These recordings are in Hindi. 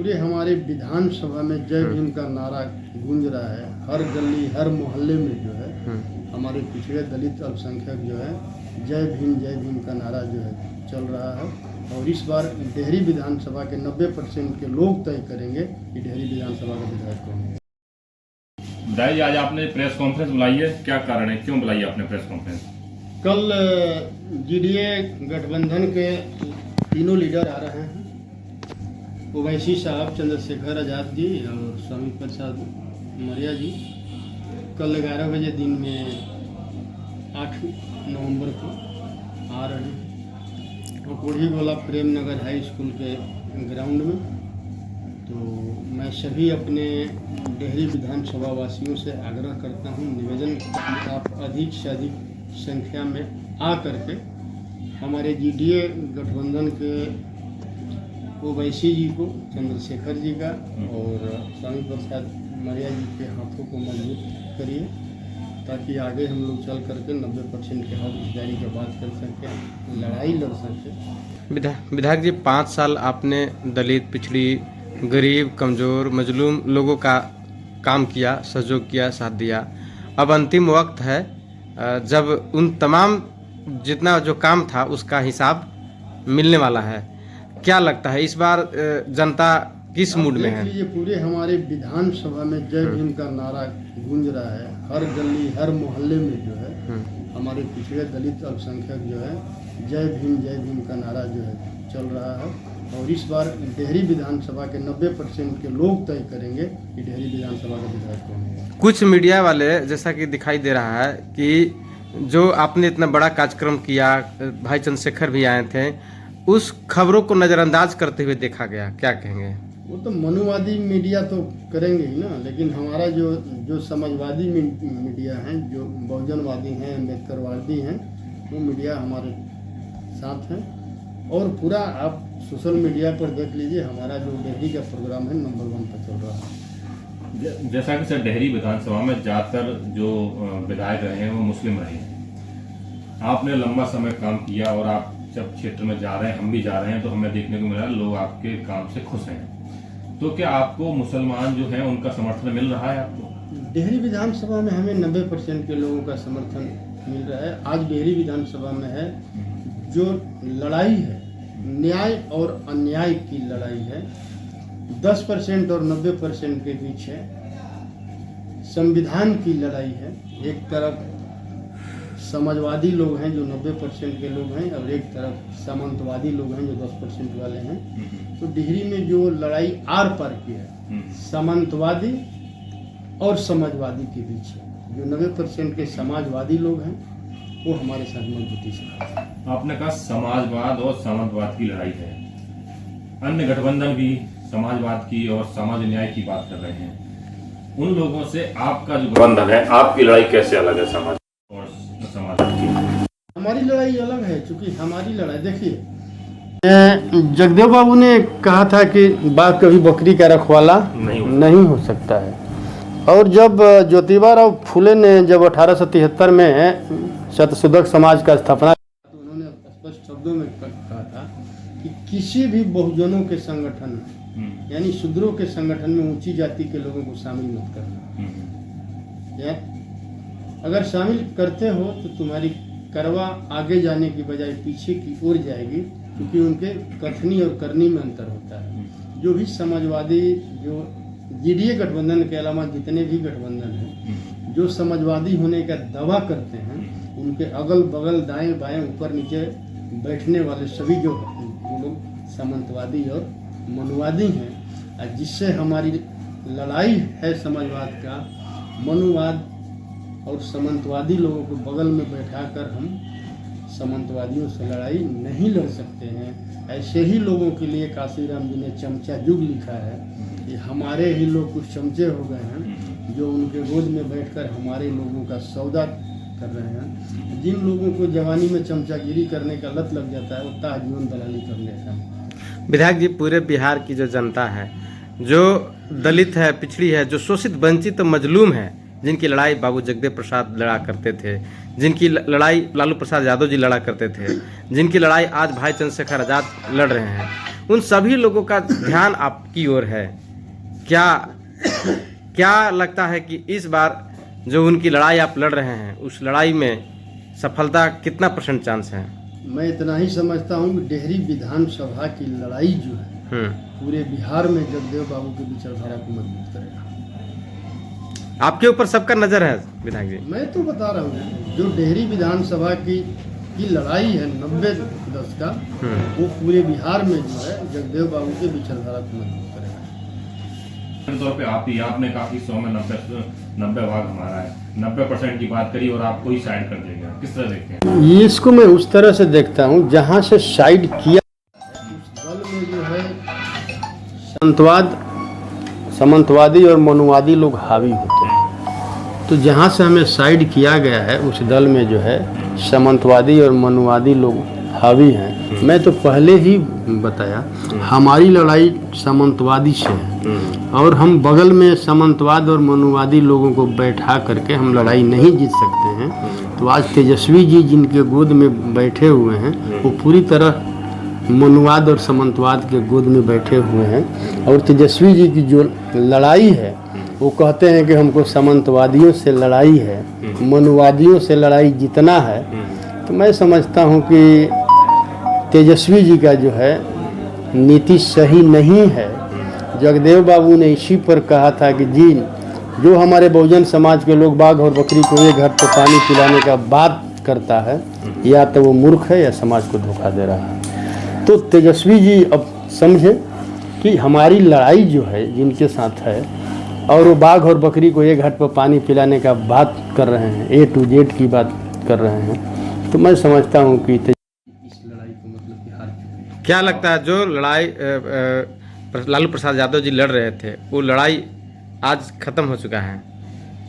पूरे हमारे विधानसभा में जय भीम का नारा गूंज रहा है। हर गली हर मोहल्ले में जो है हमारे पिछड़े दलित अल्पसंख्यक जो है जय भीम का नारा जो है चल रहा है। और इस बार डेहरी विधानसभा के 90% के लोग तय करेंगे कि डेहरी विधानसभा का विधायक कौन है। विधायक जी, आज आपने प्रेस कॉन्फ्रेंस बुलाई है, क्या कारण है, क्यों बुलाई है आपने प्रेस कॉन्फ्रेंस? कल जीडीए गठबंधन के तीनों लीडर आ रहे हैं, ओवैसी साहब, चंद्रशेखर आज़ाद जी और स्वामी प्रसाद मौर्य जी। कल 11 बजे दिन में 8 नवंबर को आ रहे हैं और कोढ़ी गोला प्रेम नगर हाई स्कूल के ग्राउंड में। तो मैं सभी अपने डेहरी विधानसभा वासियों से आग्रह करता हूं, निवेदन कि आप अधिक से अधिक संख्या में आ करके हमारे जीडीए गठबंधन के ओवैसी जी को, चंद्रशेखर जी का और स्वामी प्रसाद मौर्य जी के हाथों को मजबूत करिए, ताकि आगे हम लोग चल करके 90% के हक हिस्सेदारी की बात कर सकें, लड़ाई लड़ सकें। विधायक जी, 5 साल आपने दलित, पिछड़ी, गरीब, कमज़ोर, मजलूम लोगों का काम किया, सहयोग किया, साथ दिया। अब अंतिम वक्त है जब उन तमाम जितना जो काम था उसका हिसाब मिलने वाला है। क्या लगता है इस बार जनता किस मूड में है? लीजिए, पूरे हमारे विधानसभा में जय भीम का नारा गूंज रहा है। हर गली हर मोहल्ले में जो है हमारे पिछड़े दलित अल्पसंख्यक जो है जय भीम का नारा जो है चल रहा है। और इस बार डेहरी विधानसभा के 90% के लोग तय करेंगे कि डेहरी विधानसभा का विधायक कौन है। कुछ मीडिया वाले, जैसा कि दिखाई दे रहा है कि जो आपने इतना बड़ा कार्यक्रम किया, भाई चंद्रशेखर भी आए थे, उस खबरों को नज़रअंदाज करते हुए देखा गया, क्या कहेंगे? वो तो मनुवादी मीडिया तो करेंगे ही ना, लेकिन हमारा जो समाजवादी मीडिया हैं, जो बहुजनवादी हैं, अम्बेडकरवादी हैं, वो मीडिया हमारे साथ हैं। और पूरा आप सोशल मीडिया पर देख लीजिए, हमारा जो डेहरी का प्रोग्राम है नंबर 1 पर चल रहा है। जैसा कि सर डेहरी विधानसभा में ज़्यादातर जो विधायक रहे हैं वो मुस्लिम रहे हैं। आपने लंबा समय काम किया और आप जब क्षेत्र में जा रहे हैं, हम भी जा रहे हैं, तो हमें देखने को मिला लोग आपके काम से खुश हैं। तो क्या आपको मुसलमान जो हैं उनका समर्थन मिल रहा है आपको? डेहरी विधानसभा में हमें 90% के लोगों का समर्थन मिल रहा है। आज डेहरी विधानसभा में है जो लड़ाई है, न्याय और अन्याय की लड़ाई है। 10% और 90% के बीच है, संविधान की लड़ाई है। एक तरफ समाजवादी लोग हैं जो 90% के लोग हैं और एक तरफ सामंतवादी लोग हैं जो 10% वाले हैं। तो डेहरी में जो लड़ाई आर पार की है, सामंतवादी और समाजवादी के बीच है। जो 90% के समाजवादी लोग हैं वो हमारे साथ मजबूती से खड़े हैं। आपने कहा समाजवाद और सामंतवाद की लड़ाई है, अन्य गठबंधन भी समाजवाद की और समाज न्याय की बात कर रहे हैं। उन लोगों से आपका जो गठबंधन है, आपकी लड़ाई कैसे अलग है समाज और समाज की? हमारी लड़ाई अलग है, क्योंकि हमारी लड़ाई देखिए, जगदेव बाबू ने कहा था कि बाघ कभी बकरी का रखवाला नहीं हो सकता है। और जब ज्योतिबा राव फुले ने जब 1873 में शतशुद्धक समाज का स्थापना, तो उन्होंने स्पष्ट शब्दों में कहा था कि किसी भी बहुजनों के संगठन में, यानी शूद्रों के संगठन में ऊंची जाति के लोगों को शामिल मत करना। या अगर शामिल करते हो तो तुम्हारी करवा आगे जाने की बजाय पीछे की ओर जाएगी, क्योंकि उनके कथनी और करनी में अंतर होता है। जो भी समाजवादी, जो जीडीए गठबंधन के अलावा जितने भी गठबंधन हैं, जो समाजवादी होने का दावा करते हैं, उनके अगल बगल दाएं बाएं ऊपर नीचे बैठने वाले सभी जो वो लोग सामंतवादी और मनुवादी हैं। जिससे हमारी लड़ाई है समाजवाद का, मनुवाद और सामंतवादी लोगों को बगल में बैठाकर हम सामंतवादियों से लड़ाई नहीं लड़ सकते हैं। ऐसे ही लोगों के लिए काशीराम जी ने चमचा युग लिखा है कि हमारे ही लोग कुछ चमचे हो गए हैं जो उनके गोद में बैठकर हमारे लोगों का सौदा कर रहे हैं। जिन लोगों को जवानी में चमचागिरी करने का लत लग जाता है वो ताज जीवन दलाली कर लेता है। विधायक जी, पूरे बिहार की जो जनता है, जो दलित है, पिछड़ी है, जो शोषित, वंचित तो मजलूम है, जिनकी लड़ाई बाबू जगदेव प्रसाद लड़ा करते थे, जिनकी लड़ाई लालू प्रसाद यादव जी लड़ा करते थे, जिनकी लड़ाई आज भाई चंद्रशेखर आज़ाद लड़ रहे हैं, उन सभी लोगों का ध्यान आपकी ओर है। क्या लगता है कि इस बार जो उनकी लड़ाई आप लड़ रहे हैं, उस लड़ाई में सफलता कितना % चांस है? मैं इतना ही समझता हूँ कि डेहरी विधानसभा की लड़ाई जो है पूरे बिहार में जगदेव बाबू की विचारधारा को मजबूत करेगा। आपके ऊपर सबका नजर है विधायक जी। मैं तो बता रहा हूँ जो डेहरी विधानसभा की लड़ाई है 90-10 का, वो पूरे बिहार में जो है जगदेव बाबू के विचारधारा को मजबूत करेगा। तौर पे आपने काफी 100 में 90 भाग हमारा है, 90% की बात करी और आपको ही साइड कर देगा, किस तरह देखते हैं? ये इसको मैं उस तरह से देखता हूँ जहाँ से साइड किया उस दल में जो है सामंतवादी और मनुवादी लोग हावी होते हैं। तो जहाँ से हमें साइड किया गया है उस दल में जो है सामंतवादी और मनुवादी लोग हावी हैं। मैं तो पहले ही बताया हमारी लड़ाई सामंतवादी से है और हम बगल में सामंतवाद और मनुवादी लोगों को बैठा करके हम लड़ाई नहीं जीत सकते हैं। तो आज तेजस्वी जी जिनके गोद में बैठे हुए हैं वो पूरी तरह मनुवाद और सामंतवाद के गोद में बैठे हुए हैं। और तेजस्वी जी की जो लड़ाई है वो कहते हैं कि हमको सामंतवादियों से लड़ाई है, मनुवादियों से लड़ाई जीतना है। तो मैं समझता हूँ कि तेजस्वी जी का जो है नीति सही नहीं है। जगदेव बाबू ने इसी पर कहा था कि जी जो हमारे बहुजन समाज के लोग बाघ और बकरी को एक घट पर पानी पिलाने का बात करता है या तो वो मूर्ख है या समाज को धोखा दे रहा है। तो तेजस्वी जी अब समझे कि हमारी लड़ाई जो है जिनके साथ है और वो बाघ और बकरी को एक घट पर पानी पिलाने का बात कर रहे हैं, A to Z की बात कर रहे हैं। तो मैं समझता हूँ कि इस लड़ाई को मतलब बिहार की क्या लगता है जो लड़ाई लालू प्रसाद यादव जी लड़ रहे थे वो लड़ाई आज खत्म हो चुका है?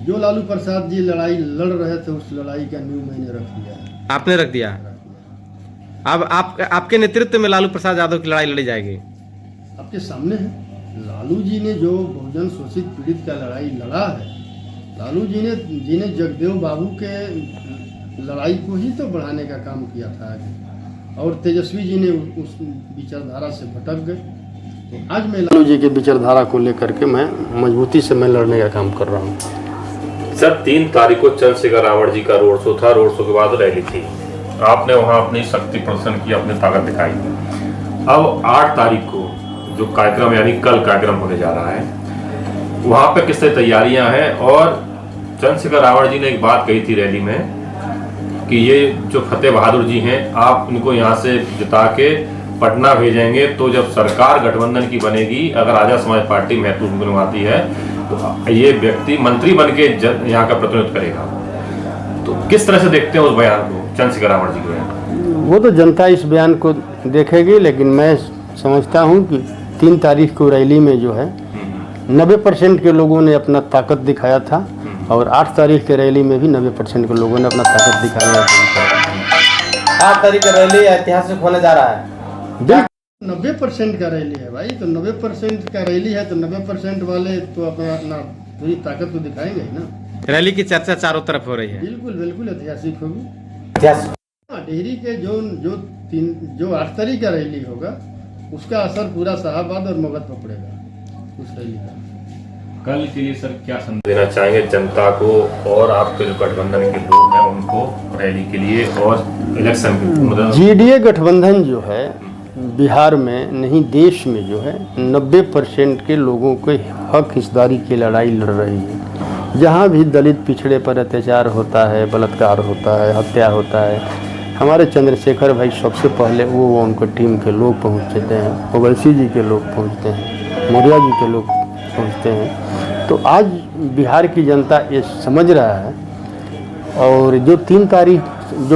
जो लालू प्रसाद जी लड़ाई लड़ रहे थे उस लड़ाई का न्यू मैंने रख दिया है। आपने रख दिया? अब आपके नेतृत्व में लालू प्रसाद यादव की लड़ाई लड़ी जाएगी? आपके सामने है लालू जी ने जो बहुजन शोषित पीड़ित का लड़ाई लड़ा है, लालू जी ने जगदेव बाबू के लड़ाई को ही तो बढ़ाने का काम किया था आगे। और तेजस्वी जी ने उस विचारधारा से भटक गए। तो आज मैं लालू जी के विचारधारा को लेकर के मैं मजबूती से मैं लड़ने का काम कर रहा हूँ। सर 3 तारीख को चंद्रशेखर रावण जी का रोड शो था, रोड शो के बाद रैली थी, आपने वहां अपनी शक्ति प्रदर्शन की, अपनी ताकत दिखाई। अब 8 तारीख को जो कार्यक्रम यानी कल कार्यक्रम होने जा रहा है वहां पे किस तरह तैयारियां हैं? और चंद्रशेखर रावण जी ने एक बात कही थी रैली में कि ये जो फतेह बहादुर जी हैं आप इनको यहाँ से जिता के पटना भेजेंगे तो जब सरकार गठबंधन की बनेगी, अगर आजाद समाज पार्टी महत्वपूर्ण बनवाती है तो ये व्यक्ति मंत्री बन के यहाँ का प्रतिनिधित्व करेगा। तो किस तरह से देखते हैं उस बयान को, चंद्रशेखर रावण जी को? वो तो जनता इस बयान को देखेगी, लेकिन मैं समझता हूँ कि 3 तारीख को रैली में जो है 90% के लोगों ने अपना ताकत दिखाया था और 8 तारीख के रैली में भी 90% के लोगों ने अपना ताकत दिखाने का काम किया। 8 तारीख का रैली ऐतिहासिक होने जा रहा है। 90% का रैली है भाई, तो 90% का रैली है तो 90% वाले तो अपना पूरी ताकत तो दिखाएंगे ही ना। रैली की चर्चा चारों तरफ हो रही है। बिल्कुल ऐतिहासिक होगी। ऐतिहासिक डेहरी के जो 8 तारीख का रैली होगा उसका असर पूरा शाहाबाद और मगध पर पड़ेगा उस रैली का। कल के लिए सर क्या संदेश देना चाहेंगे जनता को और आपके जो गठबंधन के लोग हैं उनको रैली के लिए और इलेक्शन के? जीडीए गठबंधन जो है बिहार में नहीं देश में जो है 90% के लोगों के हक हिस्सेदारी की लड़ाई लड़ रही है। जहाँ भी दलित पिछड़े पर अत्याचार होता है, बलात्कार होता है, हत्या होता है, हमारे चंद्रशेखर भाई सबसे पहले वो उनके टीम के लोग पहुँचते हैं, ओवैसी जी के लोग पहुँचते हैं, मौर्या जी के लोग पहुँचते हैं। तो आज बिहार की जनता ये समझ रहा है और जो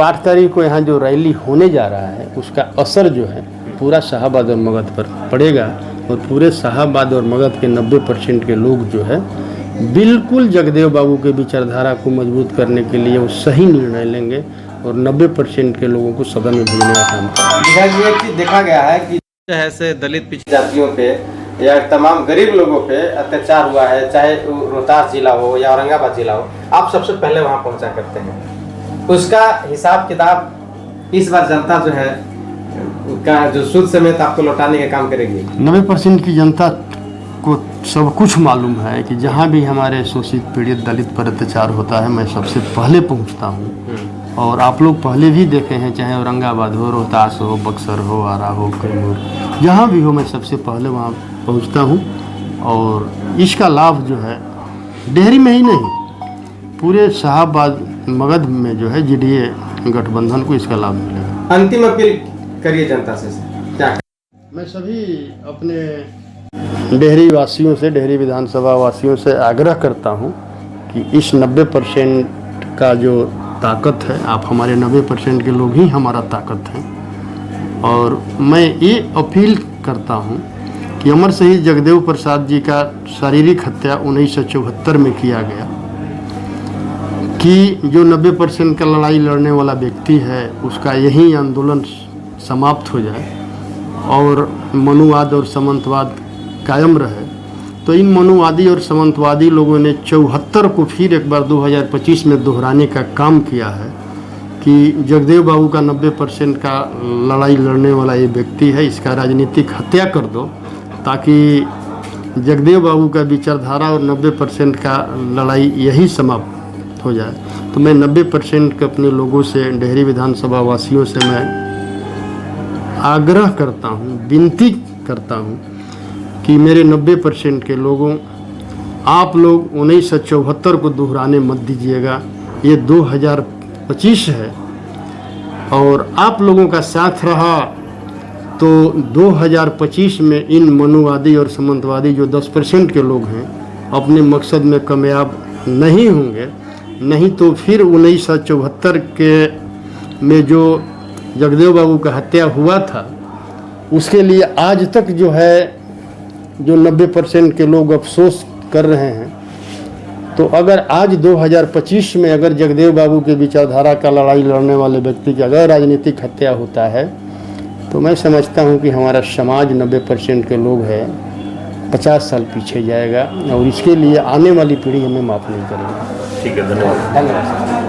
8 तारीख को यहाँ जो रैली होने जा रहा है उसका असर जो है पूरा शाहाबाद और मगध पर पड़ेगा और पूरे शाहाबाद और मगध के 90% के लोग जो है बिल्कुल जगदेव बाबू के विचारधारा को मजबूत करने के लिए वो सही निर्णय लेंगे और 90% के लोगों को सदन में भेजने का काम करेंगे। एक चीज देखा गया है कि ऐसे दलित पिछड़ी जातियों पे या तमाम गरीब लोगों पे अत्याचार हुआ है, चाहे रोहतास जिला हो या औरंगाबाद जिला हो, आप सबसे पहले वहाँ पहुँचा करते हैं। उसका हिसाब किताब इस बार जनता जो है का जो सूद समेत आपको लौटाने का काम करेगी? 90% की जनता को सब कुछ मालूम है कि जहाँ भी हमारे शोषित पीड़ित दलित पर अत्याचार होता है मैं सबसे पहले पहुँचता हूँ। और आप लोग पहले भी देखे हैं, चाहे औरंगाबाद हो, रोहतास हो, बक्सर हो, आरा हो, कैमूर, जहाँ भी हो मैं सबसे पहले वहाँ पहुँचता हूँ। और इसका लाभ जो है डेहरी में ही नहीं, पूरे शाहाबाद मगध में जो है जीडीए गठबंधन को इसका लाभ मिलेगा। अंतिम अपील करिए जनता से क्या? मैं सभी अपने डेहरी वासियों से, डेहरी विधानसभा वासियों से आग्रह करता हूं कि इस 90% का जो ताकत है, आप हमारे 90% के लोग ही हमारा ताकत हैं। और मैं ये अपील करता हूं कि अमर शहीद जगदेव प्रसाद जी का शारीरिक हत्या 1974 में किया गया, कि जो 90% का लड़ाई लड़ने वाला व्यक्ति है उसका यही आंदोलन समाप्त हो जाए और मनुवाद और सामंतवाद कायम रहे। तो इन मनुवादी और सामंतवादी लोगों ने 74 को फिर एक बार 2025 में दोहराने का काम किया है कि जगदेव बाबू का 90% का लड़ाई लड़ने वाला ये व्यक्ति है, इसका राजनीतिक हत्या कर दो, ताकि जगदेव बाबू का विचारधारा और 90% का लड़ाई यही समाप्त हो जाए। तो मैं 90% के अपने लोगों से, डेहरी विधानसभा वासियों से मैं आग्रह करता हूँ, विनती करता हूँ कि मेरे 90% के लोगों, आप लोग 1974 को दोहराने मत दीजिएगा। ये 2025 है और आप लोगों का साथ रहा तो 2025 में इन मनुवादी और सामंतवादी जो 10% के लोग हैं अपने मकसद में कामयाब नहीं होंगे। नहीं तो फिर 1974 के में जो जगदेव बाबू का हत्या हुआ था उसके लिए आज तक जो है जो 90% के लोग अफसोस कर रहे हैं। तो अगर आज 2025 में अगर जगदेव बाबू के विचारधारा का लड़ाई लड़ने वाले व्यक्ति की अगर राजनीतिक हत्या होता है तो मैं समझता हूं कि हमारा समाज 90% के लोग हैं 50 साल पीछे जाएगा और इसके लिए आने वाली पीढ़ी हमें माफ़ नहीं करेगी। ठीक है, धन्यवाद। धन्यवाद।